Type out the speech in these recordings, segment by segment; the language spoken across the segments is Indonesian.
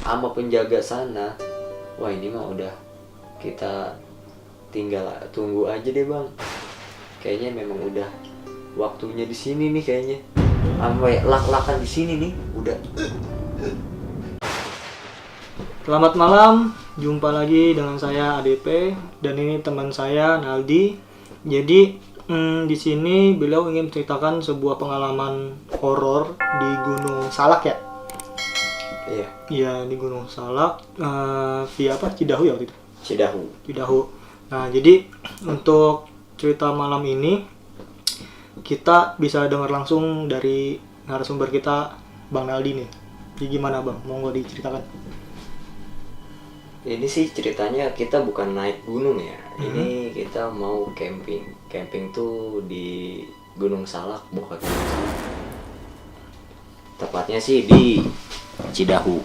sama penjaga sana, wah ini mah udah kita tinggal tunggu aja deh bang. Kayaknya memang udah waktunya di sini nih kayaknya. Sampai lak-lakan di sini nih udah. Selamat malam, jumpa lagi dengan saya ADP dan ini teman saya Naldi. Jadi di sini beliau ingin menceritakan sebuah pengalaman horor di Gunung Salak ya. Iya. Iya di Gunung Salak, via apa? Cidahu ya waktu itu. Cidahu. Nah jadi untuk cerita malam ini kita bisa dengar langsung dari narasumber kita Bang Naldi nih. Jadi gimana Bang? Monggo diceritakan. Ini sih ceritanya kita bukan naik gunung ya. Ini kita mau camping. Camping tuh di Gunung Salak, Bukit Gunung Salak. Tepatnya sih di Cidahu.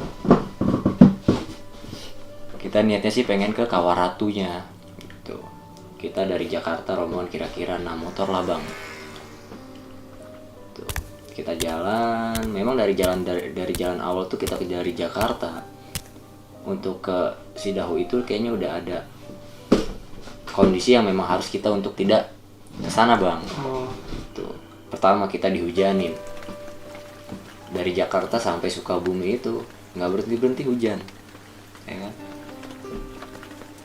Kita niatnya sih pengen ke Kawaratunya gitu. Kita dari Jakarta rombongan kira-kira 6 motor lah bang. Tuh. Kita jalan, memang dari jalan awal tuh kita dari Jakarta untuk ke Cidahu itu kayaknya udah ada kondisi yang memang harus kita untuk tidak ke sana bang. Tuh. Pertama kita dihujanin. Dari Jakarta sampai Sukabumi itu nggak berhenti hujan, ya kan?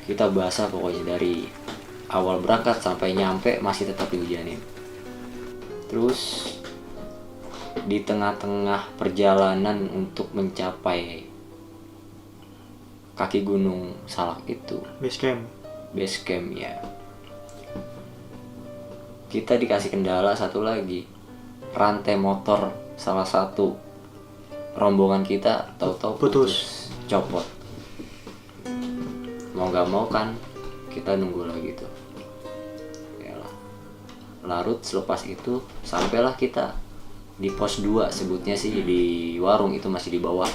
Kita basah pokoknya dari awal berangkat sampai nyampe masih tetap dihujanin. Terus di tengah-tengah perjalanan untuk mencapai kaki Gunung Salak itu, base camp ya, kita dikasih kendala satu lagi. Rantai motor salah satu rombongan kita tahu-tahu putus, copot. Mau gak mau kan kita nunggu lagi tuh. Yalah. Larut selepas itu sampailah kita di pos 2, sebutnya sih di warung itu masih di bawah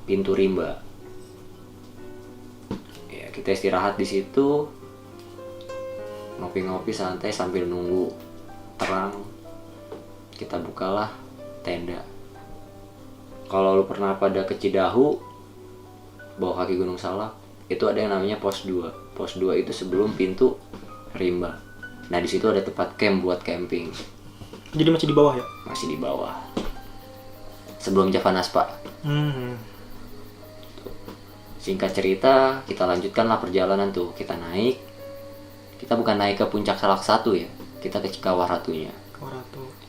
pintu rimba. Ya, kita istirahat di situ, ngopi-ngopi santai sambil nunggu terang. Kita bukalah tenda. Kalau lu pernah pada ke Cidahu, bawah kaki Gunung Salak, itu ada yang namanya pos 2. Pos 2 itu sebelum pintu rimba. Nah, di situ ada tempat camp buat camping. Jadi masih di bawah ya? Masih di bawah. Sebelum Javanaspa. Singkat cerita, kita lanjutkanlah perjalanan tuh. Kita naik. Kita bukan naik ke puncak Salak 1 ya. Kita ke Kawaratunya.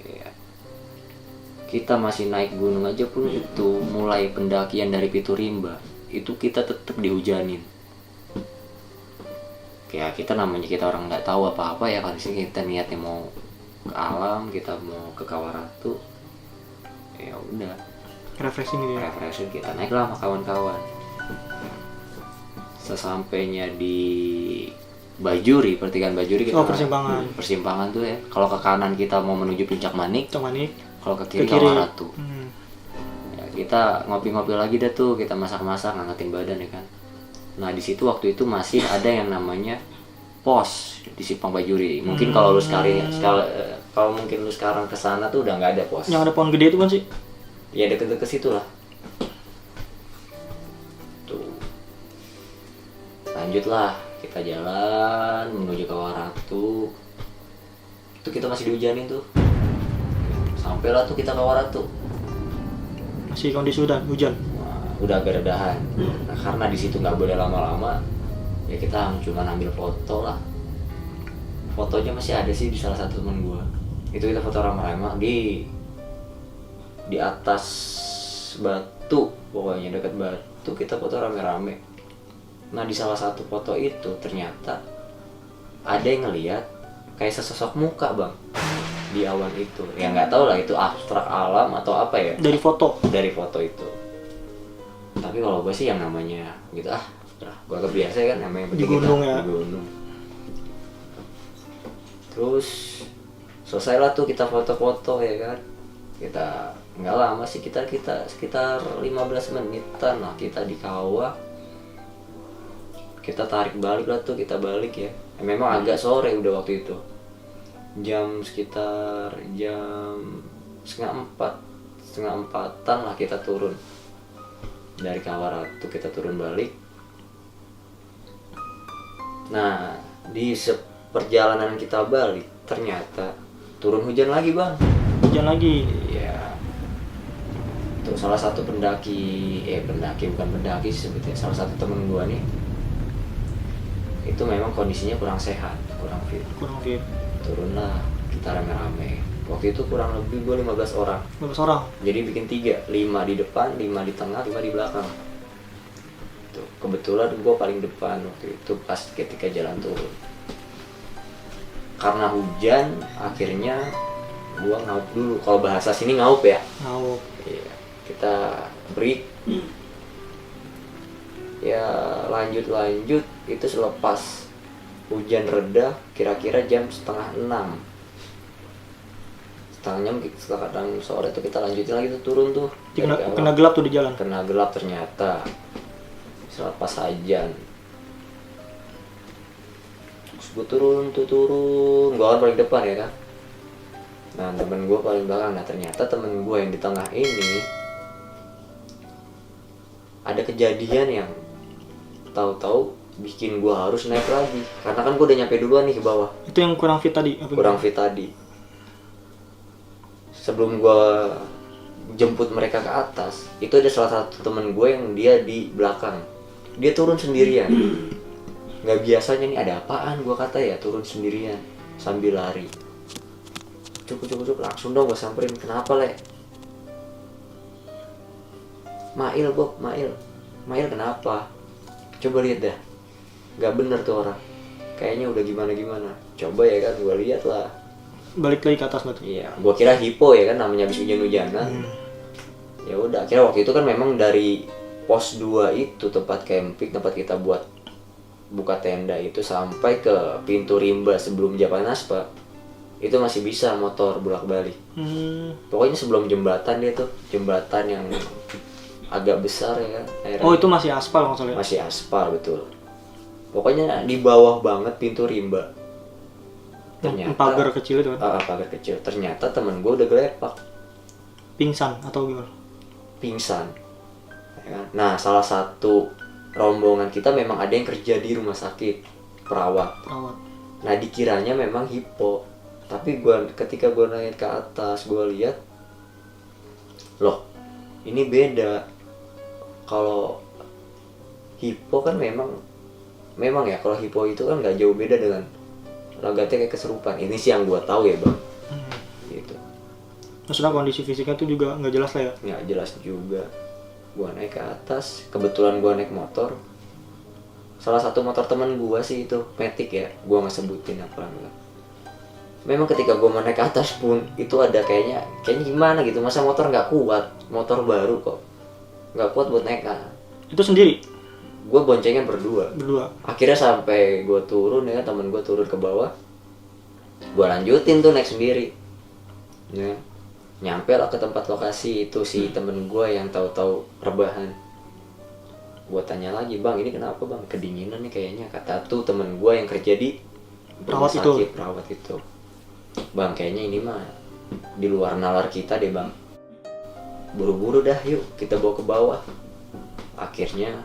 Iya. Kita masih naik gunung aja pun itu mulai pendakian dari pintu rimba. Itu kita tetap dihujanin. Ya kita namanya kita orang nggak tahu apa-apa ya, kan sih kita niatnya mau ke alam, kita mau ke Kawaratu. Ya udah. Refreshing gitu ya. Refreshing, kita naiklah sama kawan-kawan. Sesampainya di Bajuri, pertigaan Bajuri kita. Persimpangan tuh ya. Kalau ke kanan kita mau menuju Puncak Manik. Kalau ke kiri Kawaratu. Ya, kita ngopi-ngopi lagi dah tuh, kita masak-masak, ngangkatin badan ya kan. Nah di situ waktu itu masih ada yang namanya pos di Simpang Bajuri. Mungkin kalau lu kalau mungkin lu sekarang kesana tuh udah nggak ada pos. Yang ada pohon gede itu kan sih? Ya deket-deket situ lah. Tuh. Lanjutlah kita jalan menuju Kawaratu. Itu kita masih dihujanin tuh. Sampailah tuh kita Kawaratu. Masih kondisi hujan. Udah agak redahan. Nah, karena di situ nggak boleh lama-lama, ya kita cuma ambil foto lah. Fotonya masih ada sih di salah satu teman gua. Itu kita foto rame-rame di atas batu, pokoknya dekat batu kita foto rame-rame. Nah di salah satu foto itu ternyata ada yang ngelihat kayak sesosok muka bang di awan itu. Ya nggak tahu lah itu abstrak alam atau apa ya. Dari foto itu. Tapi kalau gue sih yang namanya gitu gue kebiasa kan namanya di gunung ya. Di gunung. Terus selesailah tuh kita foto-foto ya kan. Kita nggak lama sih, kita sekitar 15 menitan lah kita di kawah. Kita tarik balik lah tuh, kita balik ya. Memang agak sore udah waktu itu. Sekitar jam setengah empatan lah kita turun. Dari Kawah Ratu kita turun balik. Nah di perjalanan kita balik ternyata turun hujan lagi bang. Hujan lagi. Iya. Tuh salah satu pendaki bukan pendaki sih sebetulnya, salah satu temen gua nih itu memang kondisinya kurang sehat, kurang fit. Turunlah kita rame-rame. Waktu itu kurang lebih gue 15 orang. 15 orang. Jadi bikin 3, 5 di depan, 5 di tengah, 5 di belakang. Tuh, kebetulan gue paling depan waktu itu pas ketika jalan turun. Karena hujan, akhirnya gue ngaup dulu. Kalau bahasa sini ngaup ya. Ngaup. Iya. Kita break. Ya lanjut itu selepas hujan reda kira-kira jam 5:30 setelah kadang sore tuh kita lanjutin lagi tuh turun tuh kena gelap tuh di jalan. Kena gelap ternyata selepas hujan. Terus gue turun gue kan paling depan ya kan. Nah temen gue paling belakang. Nah ternyata temen gue yang di tengah ini ada kejadian yang tahu-tahu bikin gue harus naik lagi karena kan gue udah nyampe duluan nih ke bawah. Itu yang kurang fit tadi? Fit tadi. Sebelum gue jemput mereka ke atas, itu ada salah satu temen gue yang dia di belakang. Dia turun sendirian. Nggak biasanya nih ada apaan gue kata ya turun sendirian sambil lari. Cukup langsung dong gue samperin. Kenapa le? Mail Bob, Mail kenapa? Coba lihat dah. Gak bener tuh orang. Kayaknya udah gimana. Coba ya kan, gue lihat lah. Balik lagi ke atas nggak tuh? Iya, gue kira hipo ya kan, namanya habis hujan-hujanan. Ya udah, akhirnya waktu itu kan memang dari pos 2 itu tempat camping, tempat kita buat buka tenda itu sampai ke pintu rimba sebelum Japanaspa. Itu masih bisa motor bolak-balik. Pokoknya sebelum jembatan dia tuh, jembatan yang agak besar ya kan. Oh itu masih aspal maksudnya? Masih aspal betul. Pokoknya di bawah banget pintu rimba. Ternyata pagar kecil itu kan? Pagar kecil. Ternyata temen gue udah gelepak. Pingsan atau gimana? Pingsan. Ya kan? Nah salah satu rombongan kita memang ada yang kerja di rumah sakit, perawat. Nah dikiranya memang hipo. Tapi ketika gue naik ke atas gue lihat, loh ini beda. Kalau hipo kan memang ya, kalau hipo itu kan nggak jauh beda dengan logatnya kayak kesurupan. Ini sih yang gue tahu ya bang. Gitu. Maksudnya kondisi fisiknya tuh juga nggak jelas lah ya? Nggak jelas juga. Gue naik ke atas, kebetulan gue naik motor. Salah satu motor teman gue sih itu Matic ya, gue nggak sebutin apa enggak. Memang ketika gue naik ke atas pun itu ada kayaknya gimana gitu, masa motor nggak kuat, motor baru kok nggak kuat buat naik kan. Itu sendiri? Gue boncengan berdua. Akhirnya sampai gue turun ya, temen gue turun ke bawah, gue lanjutin tuh naik sendiri ya. Nyampe lah ke tempat lokasi itu si temen gue yang tahu-tahu rebahan. Gue tanya lagi, bang ini kenapa bang, kedinginan nih kayaknya. Kata tuh temen gue yang kerja di rumah sakit, perawat itu, bang kayaknya ini mah di luar nalar kita deh bang, buru-buru dah yuk kita bawa ke bawah. Akhirnya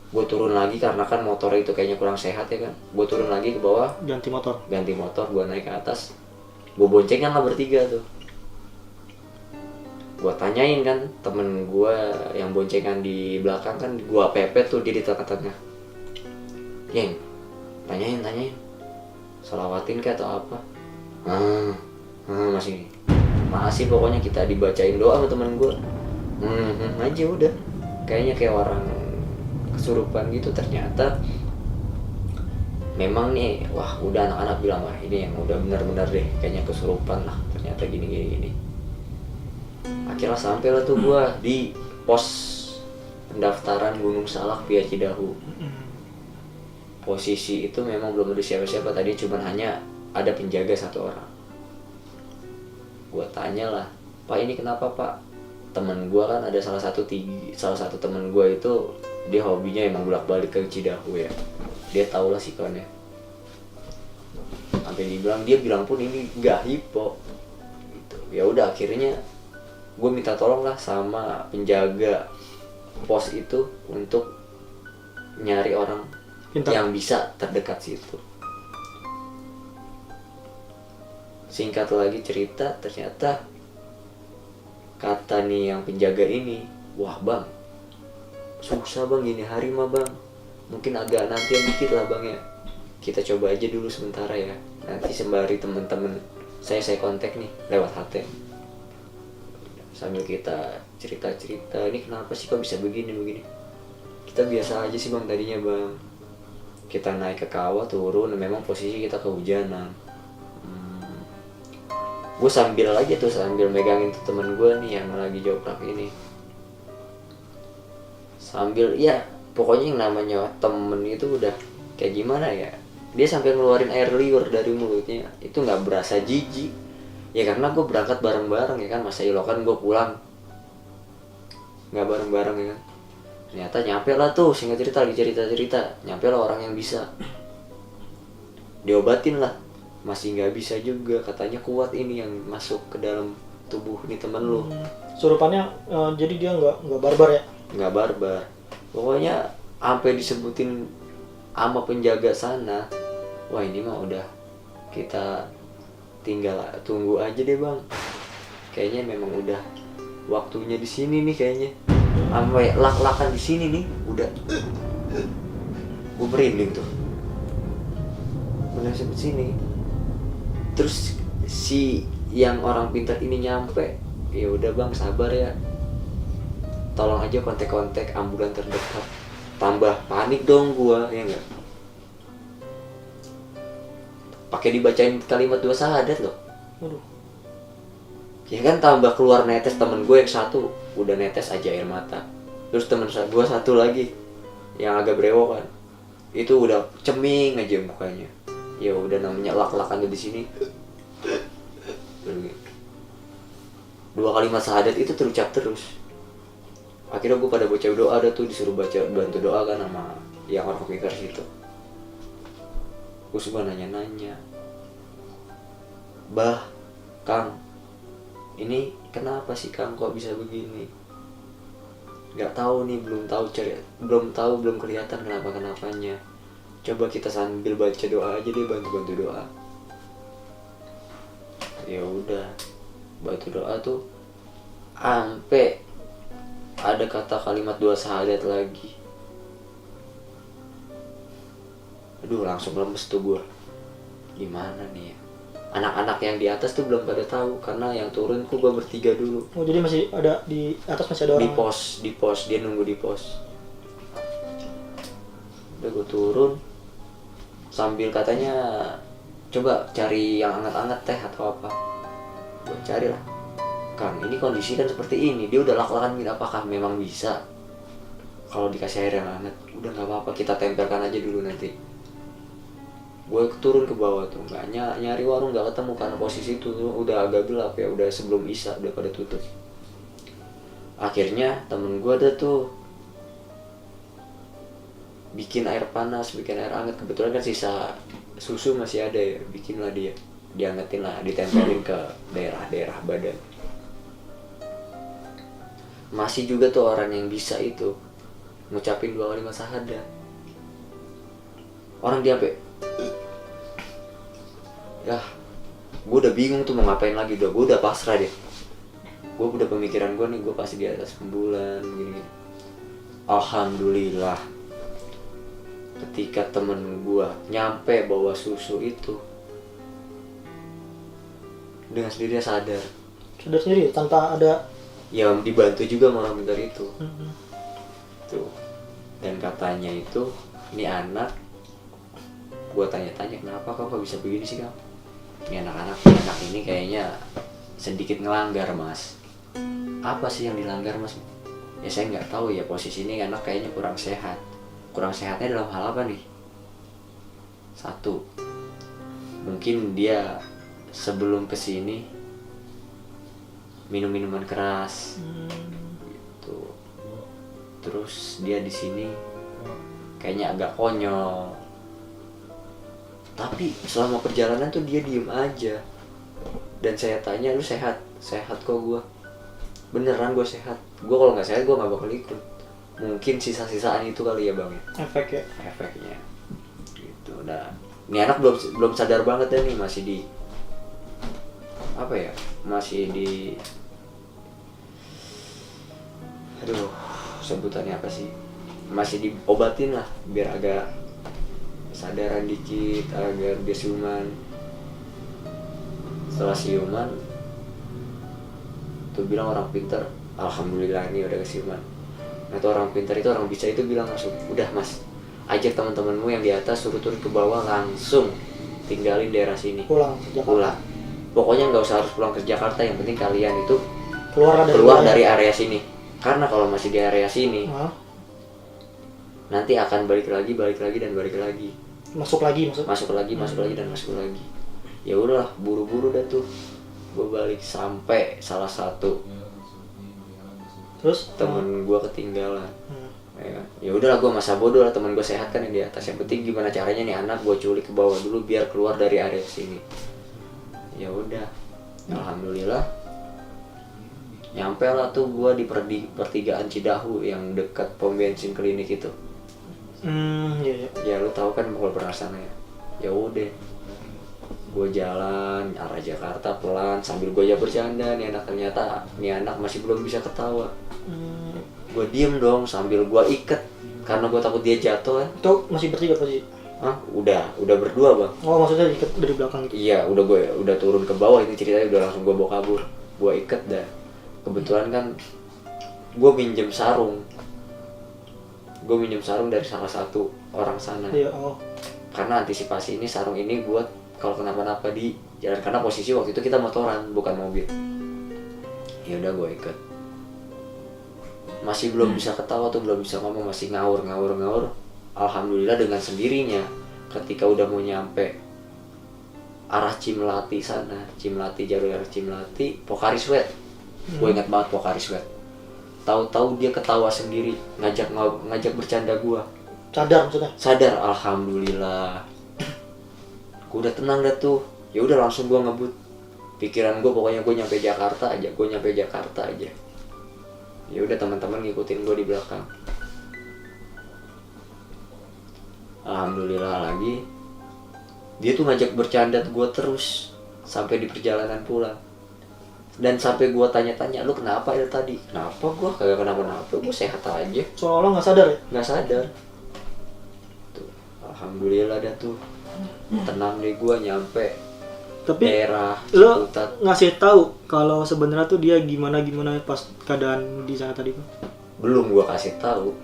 gue turun lagi karena kan motor itu kayaknya kurang sehat ya kan. Gue turun lagi ke bawah, ganti motor, gue naik ke atas, gue boncengan lah bertiga tuh. Gue tanyain kan temen gue yang boncengan di belakang kan, gue pepet tuh dia di tengah-tengah. Yang tanyain selawatin kah atau apa? Masih pokoknya kita dibacain doa sama temen gue. Aja udah kayaknya kayak orang kesurupan gitu. Ternyata memang nih, wah udah anak-anak bilang wah ini yang udah benar-benar deh kayaknya kesurupan lah, ternyata gini. Akhirnya sampai lah tuh gue di pos pendaftaran Gunung Salak via Cidahu. Posisi itu memang belum ada siapa-siapa, tadi cuman hanya ada penjaga 1 orang. Gue tanya lah, pak ini kenapa pak? Temen gue kan ada salah satu temen gue itu dia hobinya emang bolak-balik ke Cidahu ya, dia tau lah sikonnya. Sampai dia bilang pun ini gak hipo gitu. Ya udah akhirnya gue minta tolong lah sama penjaga pos itu untuk nyari orang Pintar. yang bisa terdekat situ. Singkat lagi cerita, ternyata kata nih yang penjaga ini, wah bang, susah bang gini hari mah bang, mungkin agak nantian dikit lah bang ya, kita coba aja dulu sementara ya, nanti sembari temen-temen saya kontak nih lewat HT, sambil kita cerita-cerita, ini kenapa sih kok bisa begini, kita biasa aja sih bang tadinya bang, kita naik ke kawah turun, memang posisi kita kehujanan. Gue sambil megangin tuh temen gue nih yang lagi joprak ini, sambil ya pokoknya yang namanya temen itu udah kayak gimana ya, dia sampai ngeluarin air liur dari mulutnya, itu nggak berasa jijik ya, karena gue berangkat bareng-bareng ya kan, masa ilokan gue pulang nggak bareng-bareng ya kan. Ternyata nyampe lah tuh, singkat cerita lagi cerita nyampe lah orang yang bisa, diobatin lah, masih nggak bisa juga, katanya kuat ini yang masuk ke dalam tubuh nih temen lu. Surupannya jadi dia nggak barbar ya? Nggak barbar, pokoknya sampai disebutin sama penjaga sana, wah ini mah udah kita tinggal tunggu aja deh bang, kayaknya memang udah waktunya di sini nih kayaknya, sampai lak-lakan di sini nih udah, gue merinding tuh, udah sampai sini. Terus si yang orang pintar ini nyampe, ya udah bang sabar ya, tolong aja kontak ambulan terdekat. Tambah panik dong gua, ya enggak, pakai dibacain kalimat 2 syahadat loh. Aduh. Ya kan tambah keluar netes, temen gue yang satu udah netes aja air mata, terus temen gue satu lagi yang agak brewokan itu udah ceming aja mukanya. Ya udah namanya lak-lakan di sini. 2 kalimat syahadat itu terucap terus. Akhirnya gue pada baca doa, ada tuh disuruh bantu doa kan sama yang orang pikir situ. Gue suka nanya-nanya, bah, Kang, ini kenapa sih Kang kok bisa begini? Gak tahu nih, belum kelihatan kenapa-kenapanya. Coba kita sambil baca doa aja deh, bantu doa. Ya udah, bantu doa tuh sampai ada kata kalimat 2 syahadat lagi. Aduh, langsung lemes tuh gua. Gimana nih ya? Anak-anak yang di atas tuh belum pada tahu, karena yang turun gua bertiga dulu. Oh, jadi masih ada di atas, masih ada orang. Di pos, dia nunggu di pos. Udah gua turun sambil katanya coba cari yang hangat-hangat teh atau apa. Gua cari lah. Kang, ini kondisi kan seperti ini, dia udah lak-lakan, apakah memang bisa kalau dikasih air yang hangat? Udah nggak apa-apa, kita tempelkan aja dulu nanti. Gue turun ke bawah tuh, nggak nyari warung nggak ketemu karena posisi itu udah agak gelap ya, udah sebelum isya, udah pada tutup. Akhirnya temen gue ada tuh bikin air panas, bikin air hangat, kebetulan kan sisa susu masih ada ya, bikinlah dia, diangetin lah, ditempelin ke daerah-daerah badan. Masih juga tuh orang yang bisa itu ngucapin 2 kalimat syahadat. Orang dia sampai, ya gue udah bingung tuh mau ngapain lagi, gue udah pasrah deh. Gue udah pemikiran gue nih, gue pasti di atas rembulan gini. Alhamdulillah, ketika temen gue nyampe bawa susu itu, dengan sendirinya sadar sendiri tanpa ada yang dibantu juga sama orang pintar itu. Tuh. Dan katanya itu, ini anak, gue tanya-tanya, kenapa kok bisa begini sih Kang? Ini anak ini kayaknya sedikit ngelanggar mas. Apa sih yang dilanggar mas? Ya saya nggak tahu ya, posisi ini anak kayaknya kurang sehat. Kurang sehatnya dalam hal apa nih? 1, mungkin dia sebelum kesini minum minuman keras, gitu. Terus dia di sini kayaknya agak konyol. Tapi selama perjalanan tuh dia diem aja. Dan saya tanya, lu sehat? Sehat kok gua. Beneran gua sehat. Gua kalau nggak sehat gua nggak bakal ikut. mungkin sisa-sisaan itu kali ya bang ya, efeknya gitu. Nah ini anak belum sadar banget ya nih, masih di apa ya, masih di aduh sebutannya apa sih, masih diobatin lah biar agak sadaran dikit agar dia siuman. Setelah siuman tuh bilang orang pintar, alhamdulillah ini udah kesiuman. Nah tuh orang pintar itu, orang bisa itu bilang langsung, udah mas, ajak teman-temanmu yang di atas suruh turun ke bawah, langsung tinggalin daerah sini, pulang. Pokoknya nggak usah harus pulang ke Jakarta, yang penting kalian itu keluar dari area sini. Karena kalau masih di area sini nanti akan balik lagi dan balik lagi, masuk lagi dan masuk lagi. Ya udah buru-buru dah tuh gue balik, sampai salah satu terus temen gue ketinggalan. Ya udahlah gue masa bodoh lah, temen gue sehat kan yang di atas, yang penting gimana caranya nih anak gue culik ke bawah dulu biar keluar dari area sini. Ya udah alhamdulillah nyampe lah tuh gue di pertigaan Cidahu yang dekat pom bensin klinik itu. Iya. Ya lu tahu kan kalau pernah sana ya. Ya udah gue jalan arah Jakarta pelan sambil gue aja bercanda, nih anak masih belum bisa ketawa. Gue diem dong sambil gue ikat karena gue takut dia jatuh kan. Itu masih bertiga posisi? Udah berdua bang. Oh maksudnya ikat dari belakang gitu? Iya udah turun ke bawah, ini ceritanya udah langsung gue bawa kabur. Gue ikat dah. Kebetulan kan gue minjem sarung dari salah satu orang sana. Iya. Karena antisipasi ini sarung ini buat kalau kenapa-napa di jalan, karena posisi waktu itu kita motoran bukan mobil. Ya udah gue ikat. Masih belum bisa ketawa tuh, belum bisa ngomong, masih ngawur. Alhamdulillah dengan sendirinya ketika udah mau nyampe arah Cimlati sana, jalur arah Cimlati, Pocari Sweat. Gue ingat banget Pocari Sweat. Tahu-tahu dia ketawa sendiri, ngajak bercanda gue. Sadar maksudnya? Sadar, alhamdulillah. Gue udah tenang dah tuh. Ya udah langsung gue ngebut. Pikiran gue pokoknya gue nyampe Jakarta aja. Ya udah teman-teman ngikutin gue di belakang. Alhamdulillah lagi dia tuh ngajak bercanda gue terus sampai di perjalanan pulang. Dan sampai gue tanya-tanya, lu kenapa ya tadi? Kenapa gue? Kagak kenapa-napa, gue sehat aja. Seolah-olah nggak sadar ya? Nggak sadar. Tuh, alhamdulillah dah tuh. Tenang deh gue nyampe. Tapi daerah lo ngasih tahu kalau sebenarnya tuh dia gimana pas keadaan di sana tadi? Belum gue kasih tahu.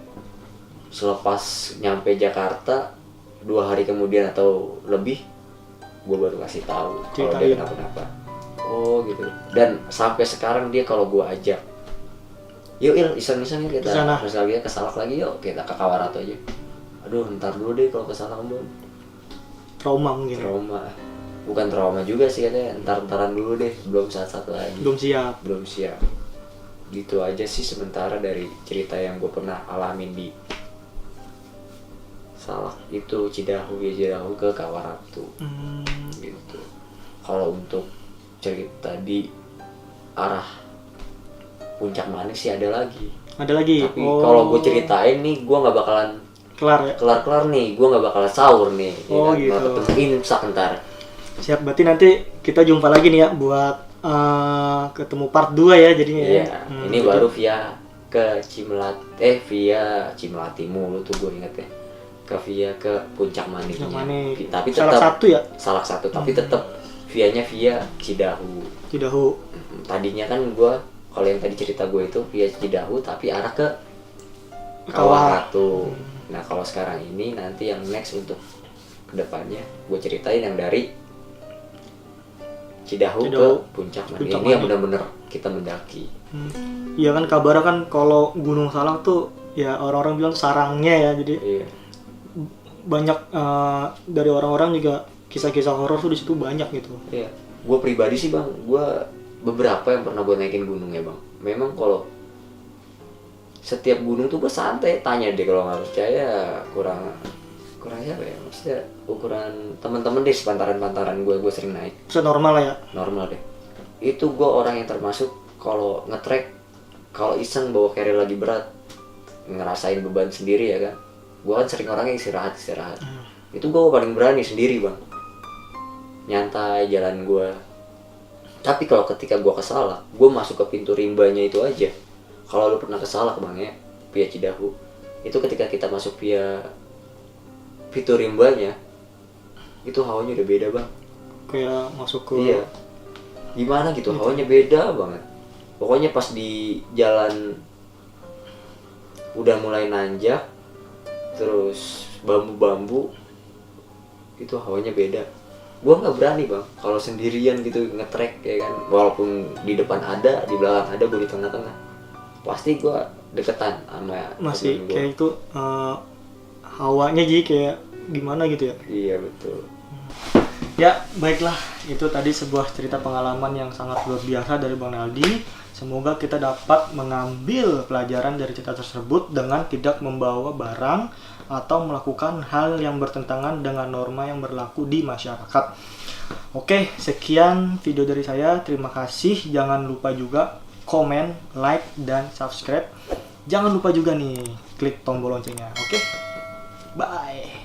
Selepas nyampe Jakarta 2 hari kemudian atau lebih, gue baru kasih tahu kalau dia kenapa-napa. Oh gitu. Dan sampai sekarang dia kalau gue ajak, yuk iseng-iseng kita nostalgia ke Salak lagi, yuk kita ke Kawarato aja. Aduh ntar dulu deh kalau ke Salak belum. Trauma mungkin. Bukan trauma juga sih katanya, ntar-ntaran dulu deh, belum saat lagi. Belum siap. Gitu aja sih sementara dari cerita yang gue pernah alamin di Salak itu, Cidahu ke Kawarato. Gitu. Kalau untuk cerita di arah Puncak Manik sih ada lagi. Tapi kalau gue ceritain nih, gue nggak bakalan kelar nih, gue nggak bakalan sahur nih. Gitu. Imsak ntar. Siap, berarti nanti kita jumpa lagi nih ya buat ketemu part 2 ya jadinya. Iya, ini baru via Cimlati mulu tuh gue inget ya. Via ke Puncak Maniknya. Tapi tetap salah satu tapi tetap via Cidahu. Tadinya kan gue, kalau yang tadi cerita gue itu via Cidahu tapi arah ke Kawarato. Nah kalau sekarang ini nanti yang next untuk kedepannya gue ceritain yang dari Cidahu ke Puncak Manik. Ini yang benar-benar kita mendaki. Iya kan kabarnya kan kalau Gunung Salak tuh ya orang-orang bilang sarangnya ya, jadi banyak dari orang-orang juga kisah-kisah horor tuh di situ banyak gitu. Iya. Gue pribadi sih bang, gue beberapa yang pernah gue naikin gunungnya bang. Memang kalau setiap gunung tuh gue santai, tanya deh kalau nggak percaya, kurang siapa ya, maksudnya ukuran teman-teman deh sepantaran gue sering naik. Normal ya? Normal deh. Itu gue orang yang termasuk kalau nge-trek, kalau iseng bawa carrier lagi berat, ngerasain beban sendiri ya kan. Gue kan sering orangnya istirahat. Itu gue paling berani sendiri bang, nyantai jalan gue. Tapi kalau ketika gue ke Salak, gue masuk ke pintu rimbanya itu aja. Kalau lu pernah ke Salak bang ya, via Cidahu, itu ketika kita masuk via pintu rimbanya, itu hawanya udah beda bang. Kayak masuk ke iya, gimana gitu, hawanya beda banget. Pokoknya pas di jalan udah mulai nanjak, terus bambu-bambu, itu hawanya beda. Gua nggak berani bang kalau sendirian gitu ngetrek ya kan, walaupun di depan ada, di belakang ada, gua di tengah-tengah pasti gua deketan sama masih kayak itu hawanya jadi kayak gimana gitu ya. Iya betul. Ya baiklah, itu tadi sebuah cerita pengalaman yang sangat luar biasa dari Bang Naldi. Semoga kita dapat mengambil pelajaran dari cerita tersebut dengan tidak membawa barang atau melakukan hal yang bertentangan dengan norma yang berlaku di masyarakat. Oke, sekian video dari saya. Terima kasih. Jangan lupa juga komen, like, dan subscribe. Jangan lupa juga nih klik tombol loncengnya. Oke, bye.